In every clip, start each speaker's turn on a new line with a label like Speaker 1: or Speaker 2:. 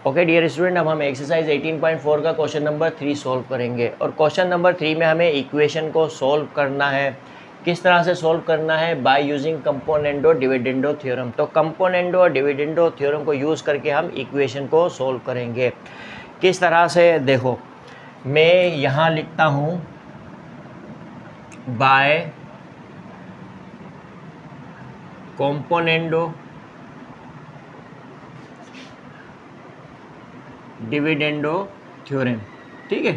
Speaker 1: Okay dear student, अब हम exercise 18.4 का क्वेश्चन नंबर 3 सॉल्व करेंगे। और क्वेश्चन नंबर 3 में हमें इक्वेशन को सॉल्व करना है। किस तरह से सॉल्व करना है? By using componendo dividendo theorem. तो कंपोनेंडो और डिविडेंडो थ्योरम को यूज़ करके हम इक्वेशन को सॉल्व करेंगे। किस तरह से? देखो, मैं यहाँ लिखता हूँ बाय कंपोनेंडो डिविडेंडो थ्योरम, ठीक है।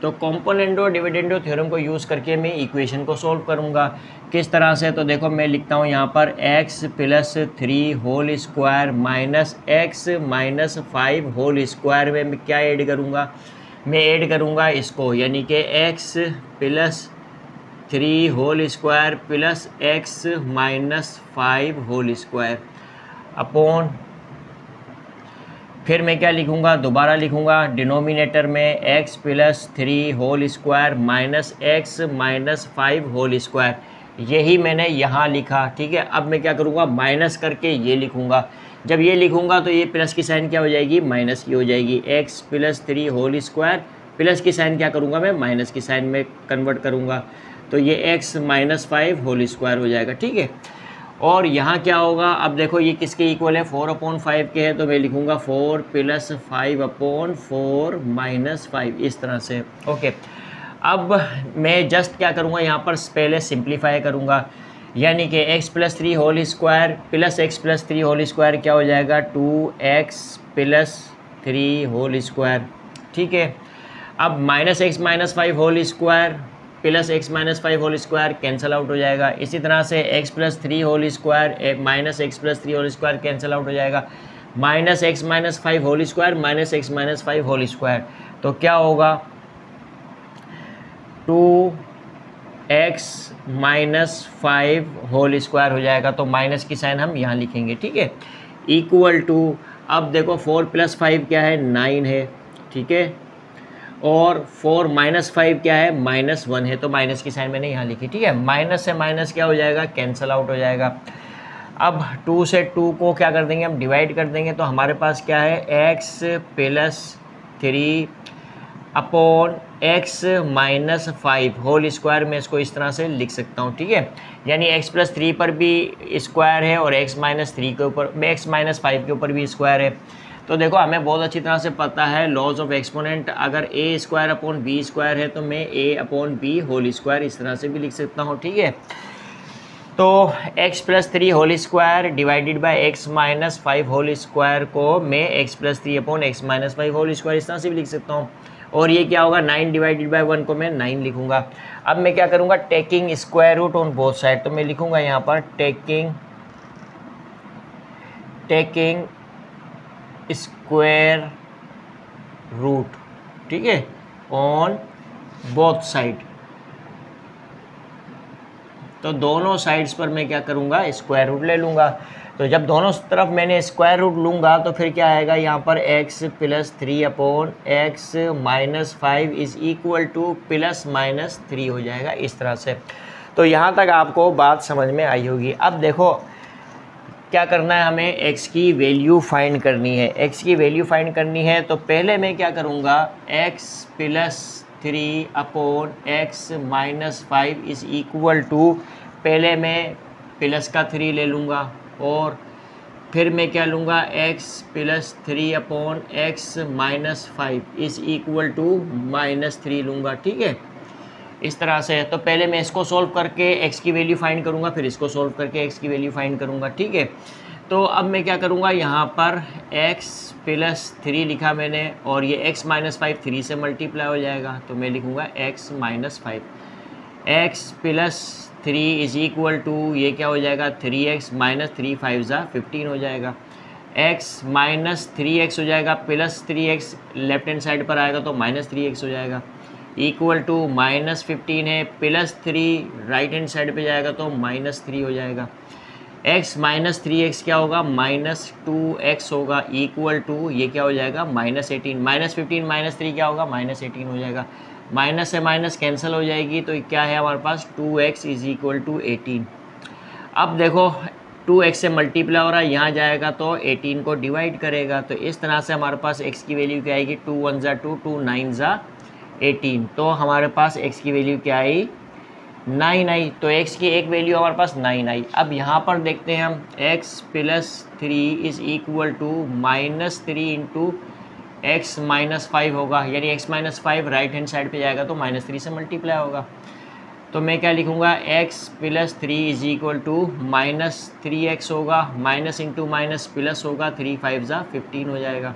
Speaker 1: तो कंपोनेंडो डिविडेंडो थ्योरम को यूज़ करके मैं इक्वेशन को सॉल्व करूंगा। किस तरह से? तो देखो, मैं लिखता हूं यहाँ पर x plus 3 whole square minus x minus 5 whole square में मैं क्या ऐड करूँगा? मैं ऐड करूँगा इसको, यानी कि x plus 3 whole square plus x minus 5 whole square upon, फिर मैं क्या लिखूँगा? दोबारा लिखूँगा डिनोमिनेटर में x plus 3 whole square minus x minus 5 whole square. यही मैंने यहाँ लिखा, ठीक है। अब मैं क्या करूँगा? माइनस करके ये लिखूँगा। जब ये लिखूँगा तो ये प्लस की साइन क्या हो जाएगी? माइनस की हो जाएगी। x plus 3 whole square, plus की साइन क्या करूँगा? मैं माइनस की साइन में कन्वर्ट करूँगा, तो ये x माइनस 5 होल स्क्वायर हो जाएगा, ठीक है। और यहाँ क्या होगा? अब देखो, ये किसके इक्वल है? 4/5 के है, तो मैं लिखूँगा 4 प्लस 5/4 माइनस 5, इस तरह से। ओके, अब मैं जस्ट क्या करूँगा? यहाँ पर पहले सिंप्लीफाई करूँगा, यानी कि x plus 3 whole square plus x plus 3 whole square क्या हो जाएगा? 2x प्लस 3 होल स्क्वायर, ठीक है। अब minus x minus 5 whole square plus x minus 5 whole square cancel out हो जाएगा। इसी तरह से x plus 3 whole square minus x plus 3 whole square cancel out हो जाएगा। Minus x minus 5 whole square minus x minus 5 whole square, तो क्या होगा? 2x माइनस 5 होल स्क्वायर हो जाएगा। तो माइनस की साइन हम यहाँ लिखेंगे, ठीक है। इक्वल टू, अब देखो 4 प्लस 5 क्या है? 9 है, ठीक है। और 4 माइनस 5 क्या है? -1 है, तो माइनस की साइन मैंने यहाँ लिखी, ठीक है। माइनस से माइनस क्या हो जाएगा? कैंसिल आउट हो जाएगा। अब 2 से 2 को क्या कर देंगे? हम डिवाइड कर देंगे, तो हमारे पास क्या है? x plus 3 upon x minus 5 whole square में इसको इस तरह से लिख सकता हूँ, ठीक है। यानी x प्लस 3 पर भी स्क्वायर है और x माइनस 3 के ऊपर, x माइनस 5 के ऊपर भी स्क्वायर है। तो देखो, हमें बहुत अच्छी तरह से पता है लॉज ऑफ एक्सपोनेंट, अगर a square upon B square है तो मैं a upon B whole square इस तरह से भी लिख सकता हूँ, ठीक है। तो x plus 3 whole square divided by x minus 5 whole square को मैं x plus 3 upon x minus 5 whole square इस तरह से भी लिख सकता हूँ। और ये क्या होगा? 9 डिवाइडेड बाय 1 को मैं 9 लिखूंगा। अब मैं क्या करूँगा? Taking square root on both side, तो मैं लिखूँगा यहाँ पर टेकिंग स्क्वायर रूट, ठीक है, ऑन बोथ साइड। तो दोनों साइड्स पर मैं क्या करूँगा? स्क्वायर रूट ले लूँगा। तो जब दोनों तरफ मैंने स्क्वायर रूट लूँगा तो फिर क्या आएगा? यहाँ पर x plus 3 upon x minus 5 is equal two plus minus 3 हो जाएगा, इस तरह से। तो यहाँ तक आपको बात समझ में आई होगी। अब देखो क्या करना है, हमें x की वैल्यू फाइंड करनी है। x की वैल्यू फाइंड करनी है तो पहले मैं क्या करूँगा? x plus 3 upon x minus 5 is equal to, पहले मैं प्लस का 3 ले लूँगा और फिर मैं क्या लूँगा? x plus 3 upon x minus 5 is equal to -3 लूँगा, ठीक है, इस तरह से। तो पहले मैं इसको सॉल्व करके x की वैल्यू फाइंड करूँगा, फिर इसको सॉल्व करके x की वैल्यू फाइंड करूँगा, ठीक है। तो अब मैं क्या करूँगा? यहाँ पर x प्लस 3 लिखा मैंने और ये x माइनस 5 3 से मल्टीप्लाई हो जाएगा, तो मैं लिखूँगा x minus 5। x plus 3 is equal to, ये क्या हो जाएगा? 3x माइनस 3 5 ज़ा 15 हो जाएगा। x माइनस 3x हो जाएगा, plus 3x left hand side पर आएगा तो माइनस 3x हो जाएगा, इक्वल टू -15 है, प्लस 3 राइट हैंड साइड पे जाएगा तो -3 हो जाएगा। x माइनस 3x क्या होगा? -2x होगा, इक्वल टू ये क्या हो जाएगा? -18। -15 -3 क्या होगा? -18 हो जाएगा। माइनस से माइनस कैंसिल हो जाएगी, तो क्या है हमारे पास? 2x is equal to 18। अब देखो 2x से मल्टीप्लाई हो रहा है, यहाँ जाएगा तो 18 को डिवाइड करेगा, तो इस तरह से हमारे पास x की वैल्यू क्या आएगी, 2 1 ज़ा 2, 2 9 ज़ा 18, तो हमारे पास x की वैल्यू क्या आई, 9 आई। तो x की एक वैल्यू हमारे पास 9 आई। अब यहाँ पर देखते हैं हम x plus 3 is equal to -3 into x minus 5 होगा, यानी x minus 5 right hand side पे जाएगा तो -3 से मल्टीप्लाई होगा। तो मैं क्या लिखूँगा, x plus 3 is equal to -3x होगा, माइनस इंटू माइनस प्लस होगा, 3 5 ज़ा 15 हो जाएगा।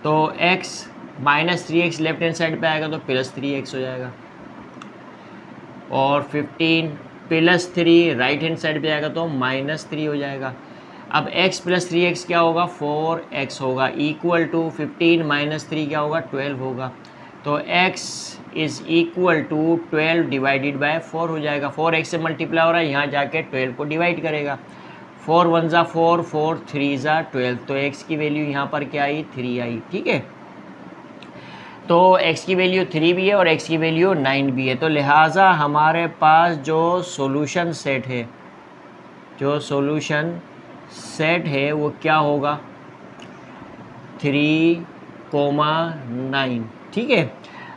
Speaker 1: तो x -3x left hand side पे आएगा तो प्लस 3x हो जाएगा, और 15 प्लस 3 राइट हैंड साइड पे आएगा तो -3 हो जाएगा। अब x प्लस 3x क्या होगा, 4x होगा, इक्वल टू 15 माइनस 3 क्या होगा, 12 होगा। तो x is equal to 12 divided by 4 हो जाएगा। 4x से मल्टीप्लाई हो रहा है, यहाँ जाके 12 को डिवाइड करेगा, 4 1 ज़ा 4, 4 3 ज़ा 12, तो x की वैल्यू यहाँ पर क्या आई, 3 आई। ठीक है, तो x की वैल्यू 3 भी है और x की वैल्यू 9 भी है, तो लिहाजा हमारे पास जो सॉल्यूशन सेट है, जो सॉल्यूशन सेट है वो क्या होगा, 3, 9। ठीक है,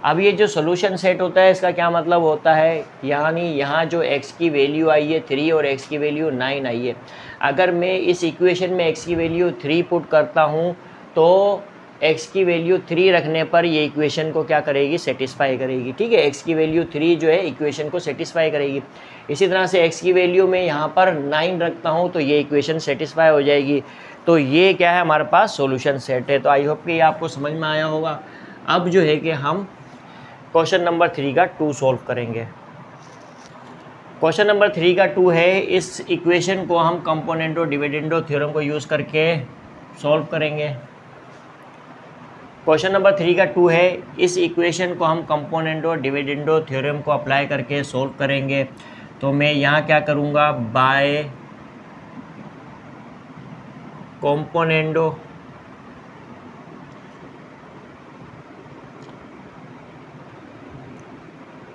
Speaker 1: अब ये जो सॉल्यूशन सेट होता है इसका क्या मतलब होता है, यानी यहाँ जो x की वैल्यू आई है 3 और x की वैल्यू 9 आई है, अगर मैं इस इक्वेशन में x की वैल्यू 3 पुट करता हूँ तो x की वैल्यू 3 रखने पर ये इक्वेशन को क्या करेगी, सेटिस्फाई करेगी। ठीक है, x की वैल्यू 3 जो है इक्वेशन को सेटिस्फाई करेगी। इसी तरह से x की वैल्यू में यहाँ पर 9 रखता हूँ तो ये इक्वेशन सेटिस्फाई हो जाएगी। तो ये क्या है, हमारे पास सॉल्यूशन सेट है। तो आई होप कि ये आपको समझ में आया होगा। अब जो है कि हम क्वेश्चन नंबर 3 का 2 सॉल्व करेंगे। क्वेश्चन नंबर 3 का 2 है, इस इक्वेशन को हम कंपोनेंटो डिविडेंडो थ्योरम को यूज़ करके सॉल्व करेंगे। क्वेश्चन नंबर 3 का 2 है, इस इक्वेशन को हम कंपोनेंटो डिविडेंडो थ्योरम को अप्लाई करके सॉल्व करेंगे। तो मैं यहाँ क्या करूँगा, बाय कंपोनेंटो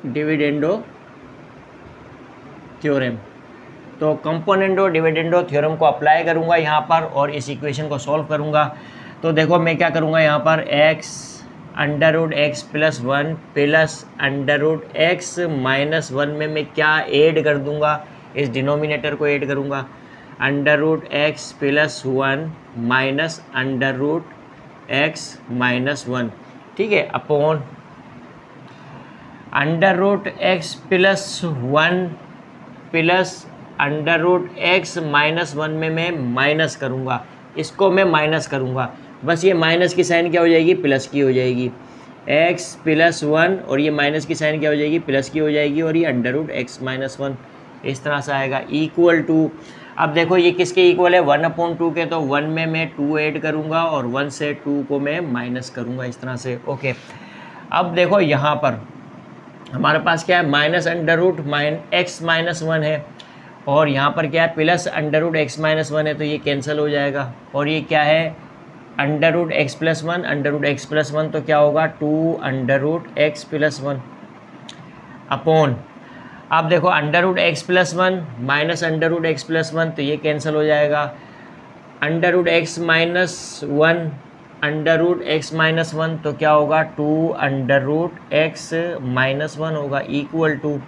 Speaker 1: डिविडेंडो थ्योरम, तो कंपोनेंटो डिविडेंडो थ्योरम को अप्लाई करूँगा यहाँ पर और इस इक्वेशन को सॉल्व करूँगा। तो देखो मैं क्या करूँगा, यहाँ पर x √x + 1 प्लस √x - 1 में मैं क्या ऐड कर दूँगा, इस डिनोमिनेटर को ऐड करूँगा, √x + 1 माइनस √x - 1। ठीक है, अपॉन √x + 1 प्लस √x - 1 में मैं माइनस करूँगा, इसको मैं माइनस करूँगा, बस ये माइनस की साइन क्या हो जाएगी, प्लस की हो जाएगी, x + 1 और ये माइनस की साइन क्या हो जाएगी, प्लस की हो जाएगी, और ये √x - 1 इस तरह से आएगा, इक्वल टू। अब देखो ये किसके इक्वल है, 1/2 के, तो 1 में मैं 2 ऐड करूँगा और 1 से 2 को मैं माइनस करूँगा, इस तरह से। ओके, अब देखो यहाँ पर हमारे पास क्या है, -√x - 1 है और यहाँ पर क्या है, प्लस √x - 1 है, तो ये कैंसिल हो जाएगा। और ये क्या है, √x + 1, √x + 1 तो क्या होगा, 2√x + 1 अपॉन, अब देखो √x + 1 माइनस √x + 1 तो ये कैंसिल हो जाएगा, √x - 1 √x - 1 तो क्या होगा, 2√x - 1 होगा, इक्वल टू।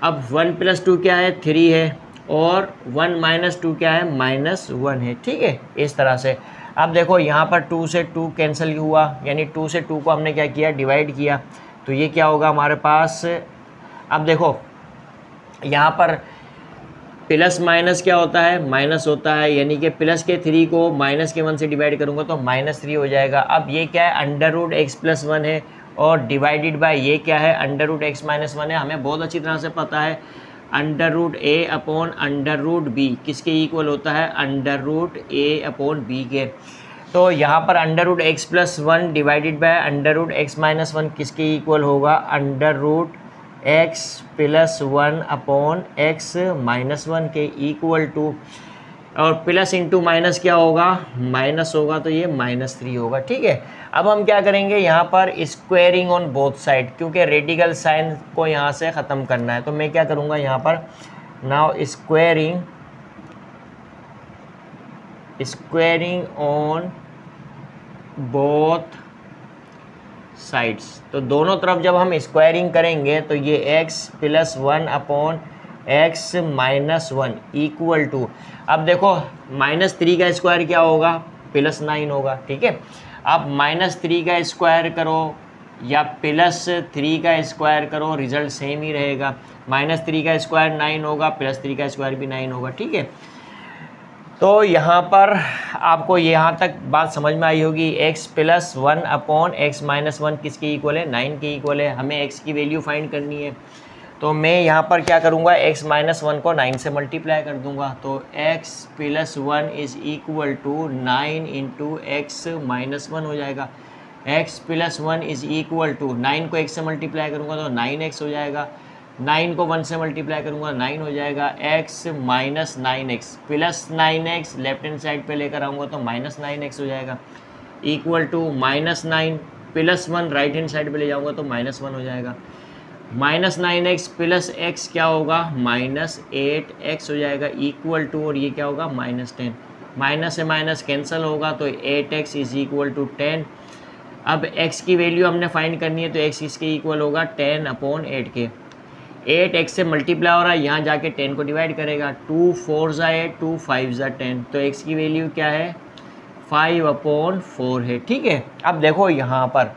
Speaker 1: अब 1 + 2 क्या है, 3 है, और 1 - 2 क्या है, -1 है। ठीक है, इस तरह से। अब देखो यहाँ पर 2 से 2 कैंसिल हुआ, यानी 2 से 2 को हमने क्या किया, डिवाइड किया, तो ये क्या होगा हमारे पास। अब देखो यहाँ पर प्लस माइनस क्या होता है, माइनस होता है, यानी कि प्लस के 3 को माइनस के 1 से डिवाइड करूँगा तो -3 हो जाएगा। अब ये क्या है, √x + 1 है और डिवाइडेड बाय ये क्या है, √x - 1 है। हमें बहुत अच्छी तरह से पता है √a/√b किसके इक्वल होता है, √a/b के। तो यहाँ पर √x + 1 डिवाइडेड बाय √x - 1 किसके इक्वल होगा, √x + 1/x - 1 के इक्वल टू, और प्लस इंटू माइनस क्या होगा, माइनस होगा, तो ये -3 होगा। ठीक है, अब हम क्या करेंगे, यहाँ पर स्क्वेयरिंग ऑन बोथ साइड, क्योंकि रेडिकल साइन को यहाँ से ख़त्म करना है, तो मैं क्या करूँगा, यहाँ पर now squaring on both sides. तो दोनों तरफ जब हम स्क्वायरिंग करेंगे तो ये x plus 1 upon x minus 1 equal to, अब देखो -3 का स्क्वायर क्या होगा, +9 होगा, ठीक है। अब -3 का स्क्वायर करो या +3 का स्क्वायर करो, रिजल्ट सेम ही रहेगा। -3 का स्क्वायर 9 होगा, +3 का स्क्वायर भी 9 होगा, ठीक है। तो यहाँ पर आपको यहाँ तक बात समझ में आई होगी। x plus 1 upon x minus 1 किसके इक्वल है, 9 के इक्वल है। हमें x की वैल्यू फाइंड करनी है, तो मैं यहाँ पर क्या करूँगा, x माइनस 1 को 9 से मल्टीप्लाई कर दूँगा। तो x plus 1 is equal to 9 into x minus 1 हो जाएगा। x plus 1 is equal to 9 को x से मल्टीप्लाई करूँगा तो 9x हो जाएगा, 9 को 1 से मल्टीप्लाई करूँगा 9 हो जाएगा। x minus 9x plus 9x left hand side पे लेकर आऊँगा तो माइनस 9x हो जाएगा, equal to -9 plus 1 right hand side पे ले जाऊँगा तो -1 हो जाएगा। -9x प्लस x क्या होगा, -8x हो जाएगा, इक्वल टू, और ये क्या होगा, -10। माइनस से माइनस कैंसिल होगा तो 8x इज़ इक्वल टू 10। अब x की वैल्यू हमने फाइंड करनी है, तो x इसके इक्वल होगा 10 अपॉन 8 के। 8x से मल्टीप्लाई हो रहा है, यहाँ जाके 10 को डिवाइड करेगा, 2 4 ज़ा 8, 2 5 ज़ा 10, तो x की वैल्यू क्या है, 5 अपॉन 4 है, ठीक है। अब देखो यहाँ पर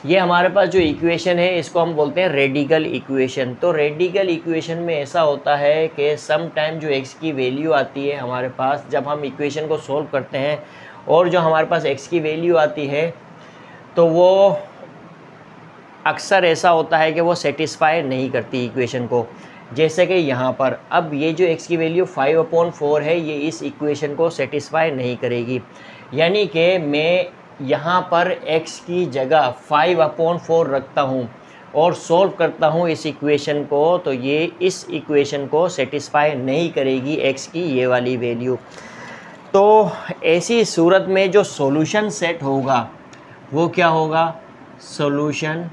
Speaker 1: ये हमारे पास जो इक्वेशन है इसको हम बोलते हैं रेडिकल इक्वेशन। तो रेडिकल इक्वेशन में ऐसा होता है कि सम टाइम जो x की वैल्यू आती है हमारे पास, जब हम इक्वेशन को सोल्व करते हैं और जो हमारे पास x की वैल्यू आती है तो वो अक्सर ऐसा होता है कि वो सेटिस्फाई नहीं करती इक्वेशन को। जैसे कि यहाँ पर अब ये जो x की वैल्यू 5 अपॉन 4 है, ये इस इक्वेशन को सेटिस्फाई नहीं करेगी। यानी कि मैं यहाँ पर x की जगह 5 अपॉन 4 रखता हूँ और सोल्व करता हूँ इस इक्वेशन को, तो ये इस इक्वेशन को सेटिस्फाई नहीं करेगी x की ये वाली वैल्यू। तो ऐसी सूरत में जो सॉल्यूशन सेट होगा वो क्या होगा, सॉल्यूशन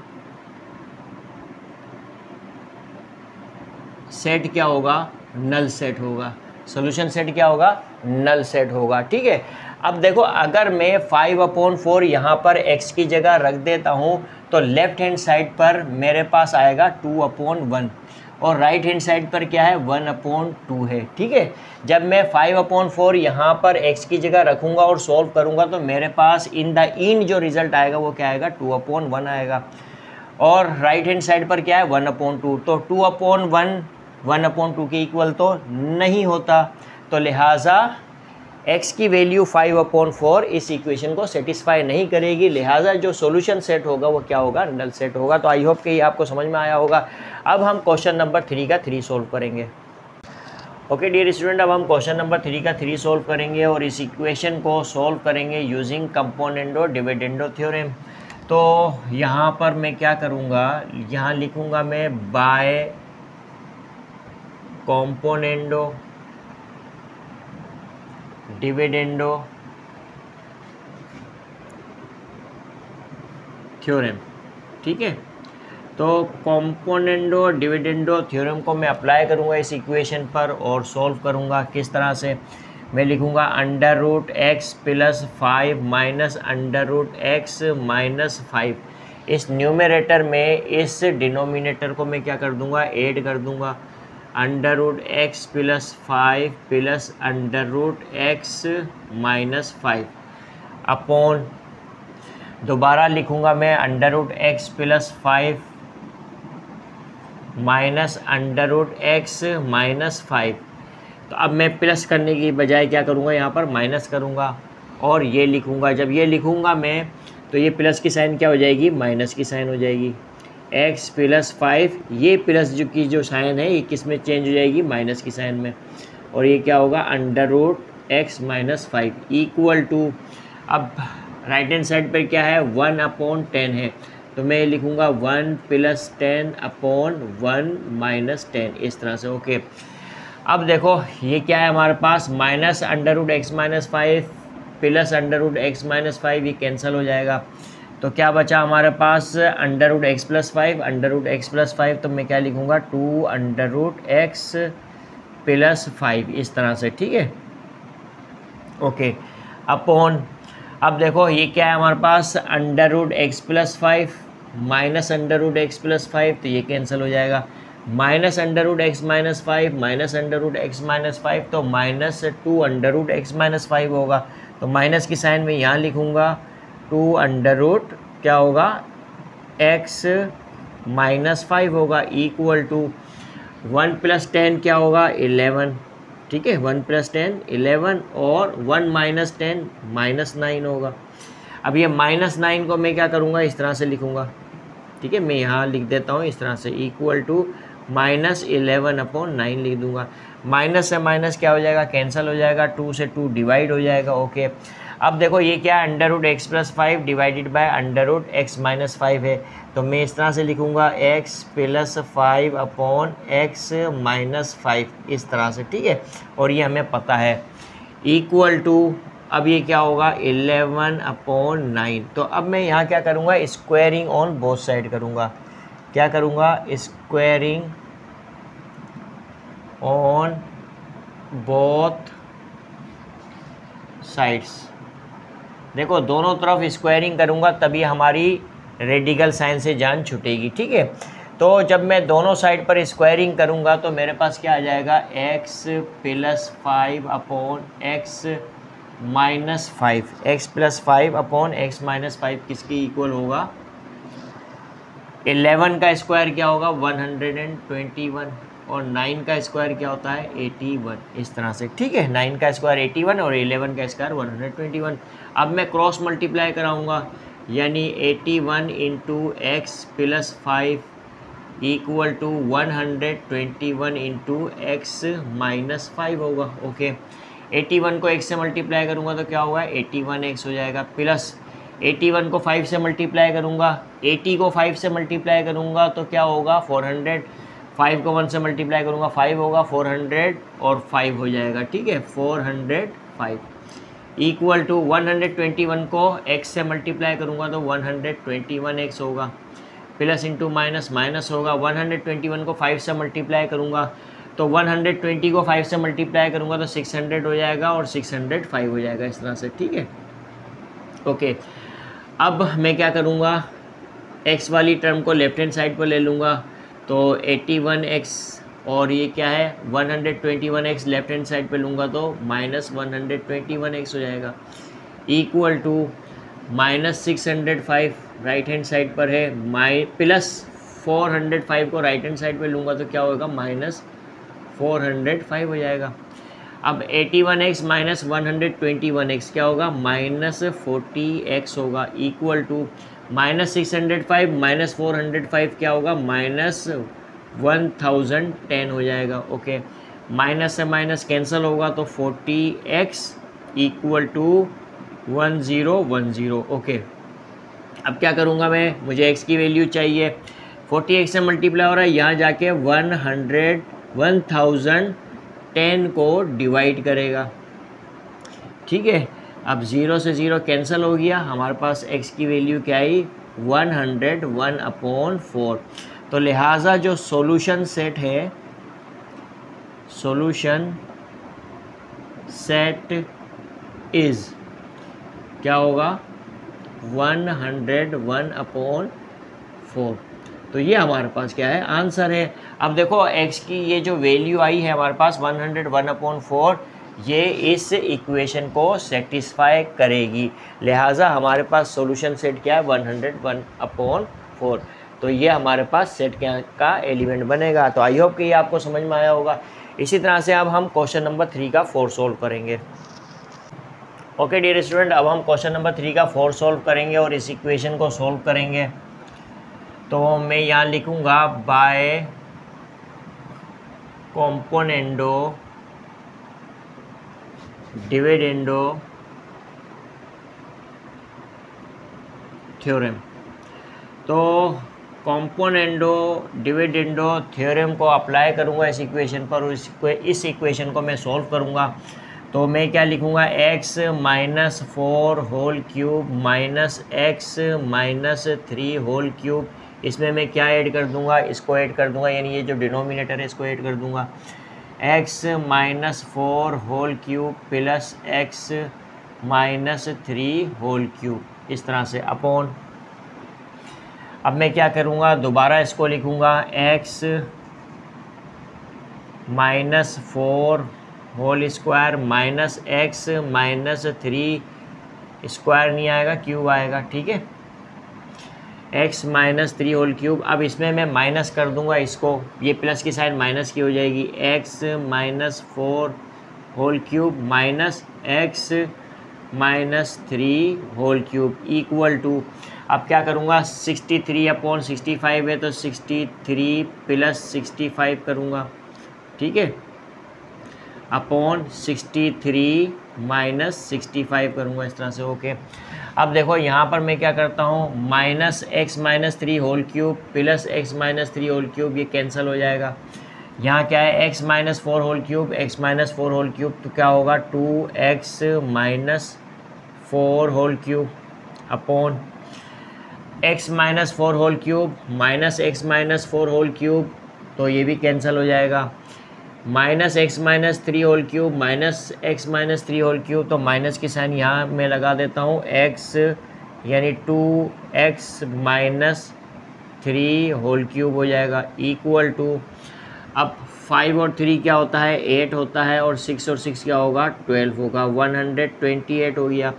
Speaker 1: सेट क्या होगा, नल सेट होगा। सॉल्यूशन सेट क्या होगा, नल सेट होगा, ठीक है। अब देखो अगर मैं 5 अपॉन 4 यहाँ पर x की जगह रख देता हूँ तो लेफ्ट हैंड साइड पर मेरे पास आएगा 2 अपॉन 1 और राइट हैंड साइड पर क्या है, 1 अपॉन 2 है, ठीक है। जब मैं 5 अपॉन 4 यहाँ पर x की जगह रखूँगा और सॉल्व करूँगा तो मेरे पास इन द इन जो रिज़ल्ट आएगा वो क्या आएगा, 2 अपॉन 1 आएगा। और राइट हैंड साइड पर क्या है, 1 अपॉन 2। तो 2 अपॉन 1 अपॉन 2 के इक्वल तो नहीं होता, तो लिहाजा x की वैल्यू 5 अपॉन 4 इस इक्वेशन को सेटिस्फाई नहीं करेगी। लिहाजा जो सॉल्यूशन सेट होगा वो क्या होगा, नल सेट होगा। तो आई होप कि ये आपको समझ में आया होगा। अब हम क्वेश्चन नंबर 3 का 3 सॉल्व करेंगे। ओके डियर स्टूडेंट, अब हम क्वेश्चन नंबर 3 का 3 सॉल्व करेंगे और इस इक्वेशन को सॉल्व करेंगे यूजिंग कंपोनेंडो डिविडेंडो थ्योरम। तो यहाँ पर मैं क्या करूँगा, यहाँ लिखूँगा मैं बाय कंपोनेंडो डिविडेंडो थ्योरम, ठीक है। तो कंपोनेंडो डिविडेंडो थ्योरम को मैं अप्लाई करूँगा इस इक्वेशन पर और सॉल्व करूँगा। किस तरह से, मैं लिखूँगा √x plus 5 minus √x minus 5। इस न्यूमरेटर में इस डिनोमिनेटर को मैं क्या कर दूँगा, ऐड कर दूँगा। √x plus 5 plus √x minus 5 upon, दोबारा लिखूँगा मैं √x plus 5 minus √x minus 5। तो अब मैं प्लस करने की बजाय क्या करूँगा, यहाँ पर माइनस करूँगा और ये लिखूँगा। जब ये लिखूँगा मैं तो ये प्लस की साइन क्या हो जाएगी, माइनस की साइन हो जाएगी। x प्लस 5, ये प्लस जो साइन है ये किस में चेंज हो जाएगी, माइनस की साइन में, और ये क्या होगा, √x माइनस 5 इक्वल टू, अब राइट हैंड साइड पर क्या है, 1 अपॉन 10 है, तो मैं लिखूँगा 1 प्लस 10 अपॉन 1 माइनस 10, इस तरह से। ओके, अब देखो ये क्या है हमारे पास, minus √x minus 5 plus √x minus 5, ये कैंसिल हो जाएगा। तो क्या बचा हमारे पास under root x plus 5, under root x plus 5, तो मैं क्या लिखूँगा 2 अंडर रूट एक्स प्लस 5 इस तरह से, ठीक है। ओके, अपॉन, अब देखो ये क्या है हमारे पास under root x plus 5 minus under root x plus 5, तो ये कैंसिल हो जाएगा, minus under root x minus 5 minus under root x minus 5, तो minus 2 under root x minus 5 होगा। तो माइनस की साइन में यहाँ लिखूँगा 2 अंडर रूट क्या होगा एक्स माइनस 5 होगा, इक्वल टू 1 प्लस 10 क्या होगा 11, ठीक है। 1 प्लस 10 11 और 1 माइनस 10 माइनस 9 होगा। अब ये माइनस 9 को मैं क्या करूँगा इस तरह से लिखूँगा, ठीक है। मैं यहाँ लिख देता हूँ इस तरह से, इक्वल टू माइनस 11 अपॉन 9 लिख दूँगा। माइनस से माइनस क्या हो जाएगा कैंसिल हो जाएगा, 2 से 2 डिवाइड हो जाएगा। ओके, अब देखो ये क्या है under root x plus 5 divided by under root x minus 5 है, तो मैं इस तरह से लिखूँगा x plus 5 upon x minus 5 इस तरह से, ठीक है। और ये हमें पता है इक्वल टू, अब ये क्या होगा 11 अपॉन 9। तो अब मैं यहाँ क्या करूँगा स्क्वायरिंग ऑन बोथ साइड करूँगा, क्या करूँगा स्क्वायरिंग ऑन बोथ साइड्स। देखो दोनों तरफ स्क्वायरिंग करूँगा तभी हमारी रेडिकल साइन से जान छूटेगी, ठीक है। तो जब मैं दोनों साइड पर स्क्वायरिंग करूँगा तो मेरे पास क्या आ जाएगा x plus 5 upon x minus 5, x plus 5 upon x minus 5 किसके इक्वल होगा 11 का स्क्वायर क्या होगा 121 और 9 का स्क्वायर क्या होता है 81 इस तरह से, ठीक है। 9 का स्क्वायर 81 और 11 का स्क्वायर 121। अब मैं क्रॉस मल्टीप्लाई कराऊंगा, यानी 81 into x plus 5 equal to 121 into x minus 5 होगा। ओके, 81 को x से मल्टीप्लाई करूँगा तो क्या होगा 81x हो जाएगा, प्लस 81 को 5 से मल्टीप्लाई करूँगा, 80 को 5 से मल्टीप्लाई करूँगा तो क्या होगा 400, 5 को 1 से मल्टीप्लाई करूँगा 5 होगा, 400 और 5 हो जाएगा, ठीक है 405 इक्वल टू 121 को x से मल्टीप्लाई करूँगा तो 121x होगा, प्लस इंटू माइनस माइनस होगा, 121 को 5 से मल्टीप्लाई करूँगा तो 120 को 5 से मल्टीप्लाई करूँगा तो 600 हो जाएगा और 605 हो जाएगा इस तरह से, ठीक है। ओके, अब मैं क्या करूँगा x वाली टर्म को लेफ्ट हैंड साइड पर ले लूँगा, तो 81x और ये क्या है 121x लेफ्ट हैंड साइड पे लूँगा तो माइनस 121x हो जाएगा, equal to minus 605 right hand side पर है, प्लस 405 को राइट हैंड साइड पे लूँगा तो क्या होगा माइनस 405 हो जाएगा। अब 81x माइनस 121x क्या होगा माइनस 40x होगा, इक्वल टू माइनस 605 माइनस 405 क्या होगा माइनस 1010 हो जाएगा। ओके, माइनस से माइनस कैंसिल होगा तो 40x इक्वल टू 1010। ओके, अब क्या करूँगा मैं, मुझे x की वैल्यू चाहिए, 40x से मल्टीप्लाई हो रहा है, यहाँ जाके 1010 को डिवाइड करेगा, ठीक है। अब 0 से 0 कैंसिल हो गया, हमारे पास x की वैल्यू क्या आई 101/4। तो लिहाजा जो सॉल्यूशन सेट है, सॉल्यूशन सेट इज़ क्या होगा 101/4। तो ये हमारे पास क्या है आंसर है। अब देखो x की ये जो वैल्यू आई है हमारे पास 101/4, ये इस इक्वेशन को सेटिस्फाई करेगी, लिहाजा हमारे पास सॉल्यूशन सेट क्या है 101/4। तो ये हमारे पास सेट का एलिमेंट बनेगा। तो आई होप कि ये आपको समझ में आया होगा। इसी तरह से अब हम क्वेश्चन नंबर 3 का 4 सॉल्व करेंगे। ओके डियर स्टूडेंट, अब हम क्वेश्चन नंबर 3 का 4 सॉल्व करेंगे और इस इक्वेशन को सॉल्व करेंगे। तो मैं यहाँ लिखूँगा बाय कॉम्पोनेंडो डिविडेंडो थ्योरम। तो कॉम्पोनेंडो डिविडेंडो थ्योरम को अप्लाई करूँगा इस इक्वेशन पर और इस इक्वेशन को मैं सॉल्व करूँगा। तो मैं क्या लिखूँगा, x minus 4 whole cube minus x minus 3 whole cube, इसमें मैं क्या ऐड कर दूँगा, इसको ऐड कर दूँगा, यानी ये जो डिनोमिनेटर है इसको ऐड कर दूँगा, x minus 4 whole cube plus x minus 3 whole cube, इस तरह से अपॉन। अब मैं क्या करूँगा, दोबारा इसको लिखूँगा, x minus 4 whole square minus x minus 3 square नहीं आएगा, क्यूब आएगा, ठीक है, x माइनस 3 होल क्यूब। अब इसमें मैं माइनस कर दूंगा इसको, ये प्लस की साइड माइनस की हो जाएगी, x minus 4 whole cube minus x minus 3 whole cube equal to, अब क्या करूँगा, 63 अपॉन 65 है तो 63 प्लस 65 करूँगा, ठीक है, अपॉन 63 माइनस 65 करूँगा, इस तरह से, ओके। अब देखो यहाँ पर मैं क्या करता हूँ, minus x minus 3 whole cube plus x minus 3 whole cube, ये कैंसिल हो जाएगा। यहाँ क्या है, x minus 4 whole cube, x minus 4 whole cube, तो क्या होगा, 2x minus 4 whole cube upon x minus 4 whole cube minus x minus 4 whole cube, तो ये भी कैंसिल हो जाएगा, minus x minus 3 whole cube minus x minus 3 whole cube, तो minus की साइन यहाँ मैं लगा देता हूँ, x यानी 2x माइनस 3 होल क्यूब हो जाएगा इक्वल टू, अब 5 और 3 क्या होता है, 8 होता है, और 6 और 6 क्या होगा, 12 होगा, 128 हो गया।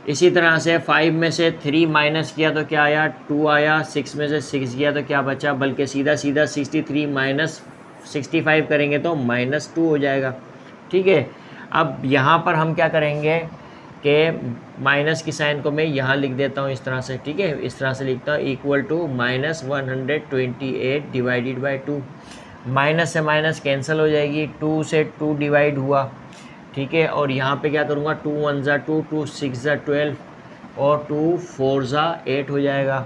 Speaker 1: इसी तरह से 5 में से 3 माइनस किया तो क्या आया, 2 आया, 6 में से 6 गया तो क्या बचा, बल्कि सीधा सीधा 63 माइनस 65 करेंगे तो -2 हो जाएगा, ठीक है। अब यहाँ पर हम क्या करेंगे कि माइनस की साइन को मैं यहाँ लिख देता हूँ इस तरह से, ठीक है, इस तरह से लिखता हूँ, equal to minus 128 divided by 2, minus से माइनस कैंसिल हो जाएगी, 2 से 2 डिवाइड हुआ, ठीक है, और यहाँ पे क्या करूँगा, 2 1 ज़ा 2, 2 6 ज़ा 12 और 2 4 ज़ा 8 हो जाएगा।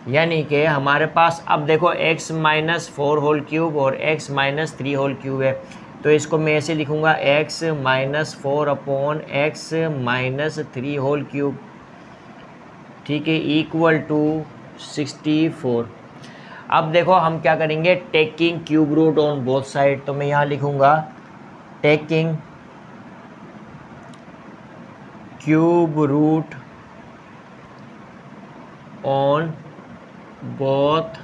Speaker 1: यानी कि हमारे पास अब देखो x माइनस 4 होल क्यूब और x माइनस 3 होल क्यूब है, तो इसको मैं ऐसे लिखूँगा, x minus 4 upon x minus 3 whole cube, ठीक है, इक्वल टू 64। अब देखो हम क्या करेंगे, taking cube root on both side, तो मैं यहाँ लिखूँगा taking cube root on both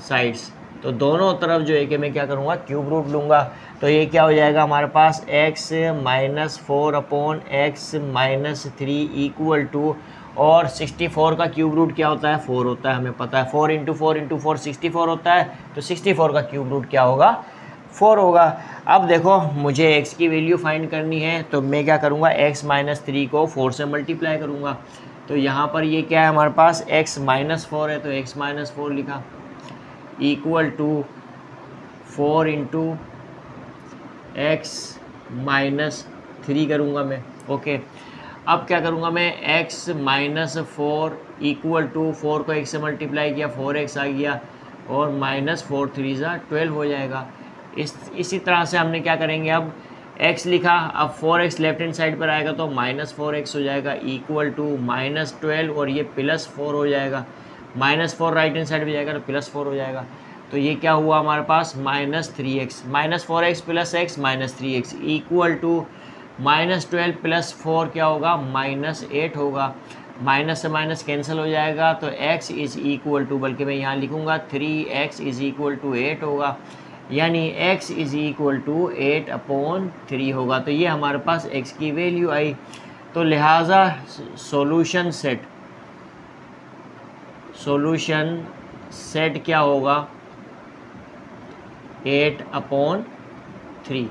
Speaker 1: sides, तो दोनों तरफ जो है कि मैं क्या करूँगा, क्यूब रूट लूँगा, तो ये क्या हो जाएगा हमारे पास, x minus 4 upon x minus 3 equal to, और 64 का क्यूब रूट क्या होता है, 4 होता है, हमें पता है, 4 इंटू 4 इंटू 4 64 होता है, तो 64 का क्यूब रूट क्या होगा, 4 होगा। अब देखो मुझे x की वैल्यू फाइंड करनी है, तो मैं क्या करूँगा, x माइनस 3 को 4 से मल्टीप्लाई करूँगा, तो यहाँ पर ये क्या है हमारे पास, x माइनस 4 है, तो x माइनस 4 लिखा, equal to 4 into x minus 3 करूँगा मैं, ओके। अब क्या करूँगा मैं, x माइनस 4 इक्वल टू 4 को x से मल्टीप्लाई किया, 4x आ गया, और माइनस 4 3 ज़ा 12 हो जाएगा। इसी तरह से हमने क्या करेंगे, अब x लिखा, अब 4x लेफ्ट हैंड साइड पर आएगा तो -4x हो जाएगा, इक्वल टू -12, और ये +4 हो जाएगा, -4 राइट हैंड साइड पर जाएगा तो +4 हो जाएगा, तो ये क्या हुआ हमारे पास, -3x, -4x plus x minus 3x equal to -12 plus 4 क्या होगा, -8 होगा, माइनस से माइनस कैंसिल हो जाएगा, तो x इज़ इक्वल टू, बल्कि मैं यहाँ लिखूँगा 3x इज़ इक्वल टू 8 होगा, यानी x is equal to 8 upon 3 होगा। तो ये हमारे पास x की वैल्यू आई, तो लिहाजा सॉल्यूशन सेट क्या होगा, 8 अपॉन 3,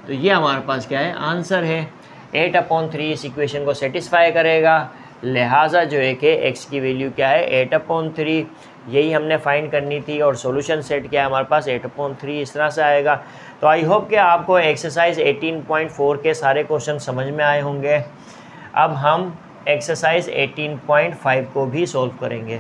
Speaker 1: तो ये हमारे पास क्या है, आंसर है, 8 अपॉन 3 इस इक्वेशन को सेटिस्फाई करेगा, लिहाजा जो है कि x की वैल्यू क्या है, 8 अपॉन 3, यही हमने फाइंड करनी थी, और सॉल्यूशन सेट क्या है हमारे पास, 8 अपॉन 3 इस तरह से आएगा। तो आई होप कि आपको एक्सरसाइज 18.4 के सारे क्वेश्चन समझ में आए होंगे। अब हम एक्सरसाइज 18.5 को भी सॉल्व करेंगे।